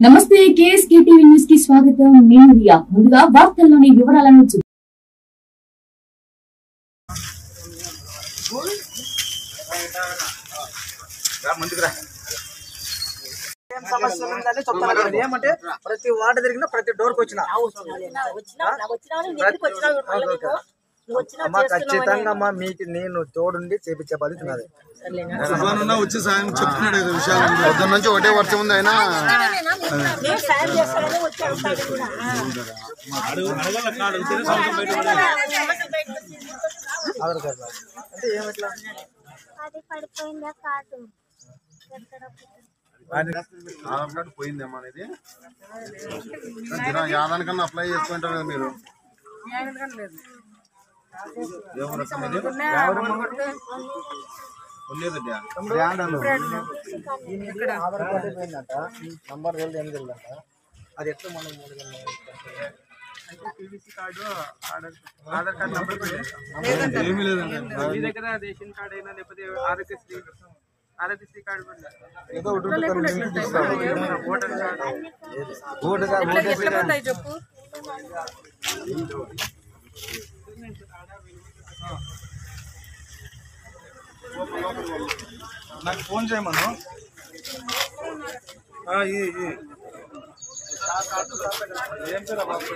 నమస్తే KSK TV news కి స్వాగతం. నేను రియా. ముందుగా వార్తల్లోని వివరాలను ఏమంటే ప్రతి వార్డు తిరిగిన ప్రతి డోర్కి వచ్చిన ఖచ్చితంగా అమ్మా మీకు నేను తోడుండి చేపించే బాధ్యత నాది. వచ్చి సాయం చెప్తున్నాడు విషయాలు పొద్దున్న నుంచి ఒకటే వర్షం ఉంది అయినా ఆధార్ కార్డు అంటే ఏమిట్లా ఆధార్ కార్డు పోయిందేమో అనేది యాదానికన్నా అప్లై చేసుకుంటారు కదా మీరు. ఆధార్ కార్డు పోయిందంట, నంబర్ తెలియదు ఏం తెలియదంట. అది ఎట్లా మనం PVC card Aadhaar card number ఏమీ లేదండి. మీ దగ్గర రేషన్ కార్డు అయినా లేకపోతే ఆరోగ్యశ్రీ కార్డు ఏదో ఒకటి ఓటర్ చెప్పు నాకు ఫోన్ చేయమను. ఏం పేరు బాబు?